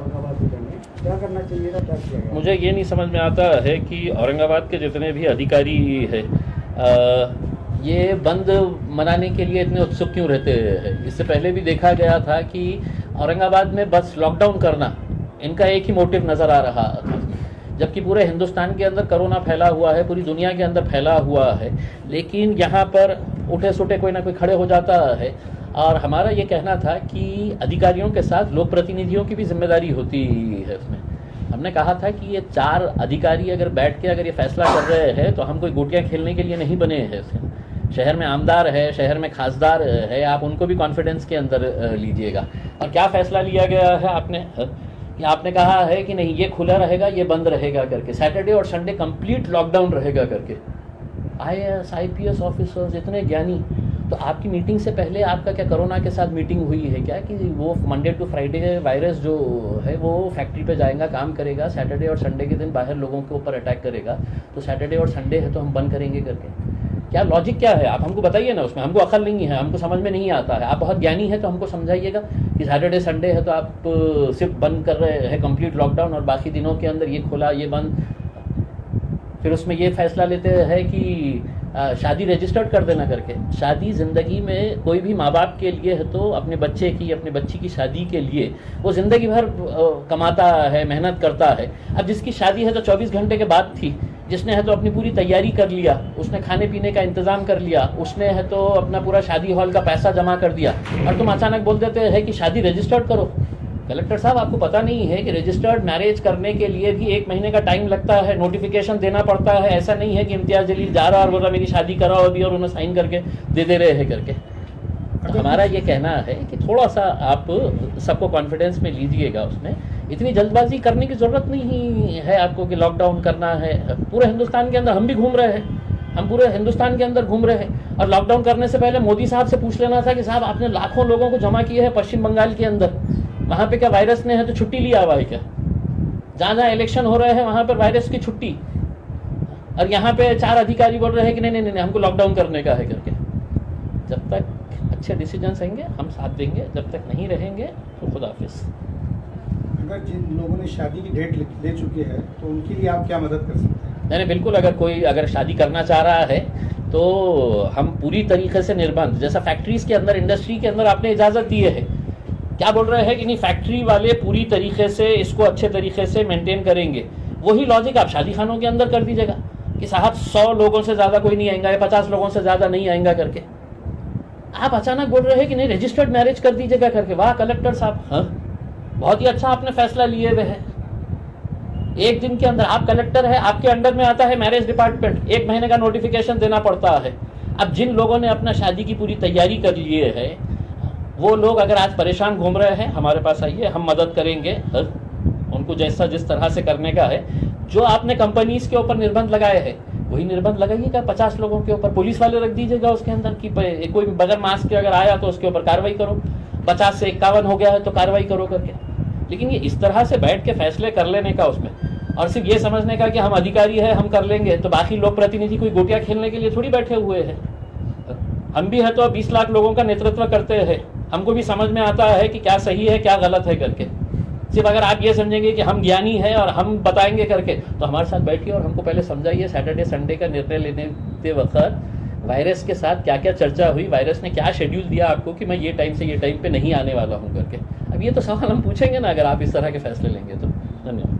औरंगाबाद को जाने, क्या करना चाहिए था, क्या किया गया? मुझे ये नहीं समझ में आता है कि औरंगाबाद के जितने भी अधिकारी है ये बंद मनाने के लिए इतने उत्सुक क्यों रहते हैं। इससे पहले भी देखा गया था कि औरंगाबाद में बस लॉकडाउन करना इनका एक ही मोटिव नज़र आ रहा था, जबकि पूरे हिंदुस्तान के अंदर कोरोना फैला हुआ है, पूरी दुनिया के अंदर फैला हुआ है। लेकिन यहाँ पर उठे सुटे कोई ना कोई खड़े हो जाता है। और हमारा ये कहना था कि अधिकारियों के साथ लोक प्रतिनिधियों की भी जिम्मेदारी होती है उसमें। हमने कहा था कि ये 4 अधिकारी अगर बैठ के अगर ये फैसला कर रहे हैं तो हम कोई गोटियाँ खेलने के लिए नहीं बने हैं इसमें। शहर में आमदार है, शहर में खासदार है, आप उनको भी कॉन्फिडेंस के अंदर लीजिएगा। और क्या फ़ैसला लिया गया है कि आपने कहा है कि नहीं ये खुला रहेगा, ये बंद रहेगा करके, सैटरडे और संडे कंप्लीट लॉकडाउन रहेगा करके। IAS IPS ऑफिसर्स इतने ज्ञानी, तो आपकी मीटिंग से पहले आपका क्या कोरोना के साथ मीटिंग हुई है क्या कि वो मंडे टू फ्राइडे वायरस जो है वो फैक्ट्री पे जाएगा, काम करेगा, सैटरडे और संडे के दिन बाहर लोगों के ऊपर अटैक करेगा, तो सैटरडे और संडे है तो हम बंद करेंगे करके? क्या लॉजिक क्या है? आप हमको बताइए ना, उसमें हमको अकल नहीं है, हमको समझ में नहीं आता है। आप बहुत ज्ञानी है तो हमको समझाइएगा कि सैटरडे संडे है तो आप सिर्फ बंद कर रहे हैं कंप्लीट लॉकडाउन, और बाकी दिनों के अंदर ये खुला ये बंद। फिर उसमें ये फैसला लेते हैं कि शादी रजिस्टर्ड कर देना करके। शादी ज़िंदगी में कोई भी माँ बाप के लिए है तो अपने बच्चे की, अपने बच्ची की शादी के लिए वो ज़िंदगी भर कमाता है, मेहनत करता है। अब जिसकी शादी है तो 24 घंटे के बाद थी, जिसने है तो अपनी पूरी तैयारी कर लिया, उसने खाने पीने का इंतज़ाम कर लिया, उसने है तो अपना पूरा शादी हॉल का पैसा जमा कर दिया, और तुम अचानक बोल देते हैं कि शादी रजिस्टर्ड करो। कलेक्टर साहब, आपको पता नहीं है कि रजिस्टर्ड मैरिज करने के लिए भी 1 महीने का टाइम लगता है, नोटिफिकेशन देना पड़ता है। ऐसा नहीं है कि इम्तियाज़ जलील जा रहा और बोल रहा मेरी शादी कराओ अभी और उन्हें साइन करके दे रहे हैं करके। तो हमारा ये कहना है कि थोड़ा सा आप सबको कॉन्फिडेंस में लीजिएगा। उसमें इतनी जल्दबाजी करने की ज़रूरत नहीं है आपको कि लॉकडाउन करना है। पूरे हिंदुस्तान के अंदर हम भी घूम रहे हैं, हम पूरे हिंदुस्तान के अंदर घूम रहे हैं। और लॉकडाउन करने से पहले मोदी साहब से पूछ लेना था कि साहब आपने लाखों लोगों को जमा किए हैं पश्चिम बंगाल के अंदर, वहाँ पे क्या वायरस ने है तो छुट्टी लिया हुआ है क्या? जहाँ जहाँ इलेक्शन हो रहे हैं वहाँ पर वायरस की छुट्टी, और यहाँ पे 4 अधिकारी बोल रहे हैं कि नहीं नहीं नहीं हमको लॉकडाउन करने का है करके। जब तक अच्छे डिसीजंस आएंगे हम साथ देंगे, जब तक नहीं रहेंगे तो खुदा हाफिज़। अगर जिन लोगों ने शादी की डेट ले चुके हैं तो उनके लिए आप क्या मदद कर सकते हैं? नहीं बिल्कुल, अगर कोई अगर शादी करना चाह रहा है तो हम पूरी तरीके से निर्बंध, जैसा फैक्ट्रीज़ के अंदर, इंडस्ट्री के अंदर आपने इजाज़त दी है, क्या बोल रहे हैं कि नहीं फैक्ट्री वाले पूरी तरीके से इसको अच्छे तरीके से मेंटेन करेंगे। वही लॉजिक आप शादी खानों के अंदर कर दीजिएगा कि साहब 100 लोगों से ज़्यादा कोई नहीं आएगा या 50 लोगों से ज़्यादा नहीं आएगा करके। आप अचानक बोल रहे हैं कि नहीं रजिस्टर्ड मैरिज कर दीजिएगा करके। वाह कलेक्टर साहब, हाँ बहुत ही अच्छा आपने फैसला लिए हुए है। 1 दिन के अंदर आप कलेक्टर है, आपके अंडर में आता है मैरिज डिपार्टमेंट, 1 महीने का नोटिफिकेशन देना पड़ता है। अब जिन लोगों ने अपना शादी की पूरी तैयारी कर लिए है वो लोग अगर आज परेशान घूम रहे हैं, हमारे पास आइए, हम मदद करेंगे उनको जैसा जिस तरह से करने का है। जो आपने कंपनीज के ऊपर निर्बंध लगाए हैं वही निर्बंध लगाइएगा 50 लोगों के ऊपर। पुलिस वाले रख दीजिएगा उसके अंदर कि कोई बगैर मास्क के अगर आया तो उसके ऊपर कार्रवाई करो, 50 से 51 हो गया है तो कार्रवाई करो करके। लेकिन ये इस तरह से बैठ के फैसले कर लेने का उसमें, और सिर्फ ये समझने का कि हम अधिकारी है हम कर लेंगे, तो बाकी लोक प्रतिनिधि कोई गोटियाँ खेलने के लिए थोड़ी बैठे हुए हैं। हम भी है तो 20 लाख लोगों का नेतृत्व करते हैं, हमको भी समझ में आता है कि क्या सही है क्या गलत है करके। सिर्फ अगर आप ये समझेंगे कि हम ज्ञानी हैं और हम बताएंगे करके, तो हमारे साथ बैठिए और हमको पहले समझाइए सैटरडे संडे का निर्णय लेने वक्त वायरस के साथ क्या क्या चर्चा हुई, वायरस ने क्या शेड्यूल दिया आपको कि मैं ये टाइम से ये टाइम पे नहीं आने वाला हूँ करके। अब ये तो सवाल हम पूछेंगे ना अगर आप इस तरह के फैसले लेंगे तो। धन्यवाद।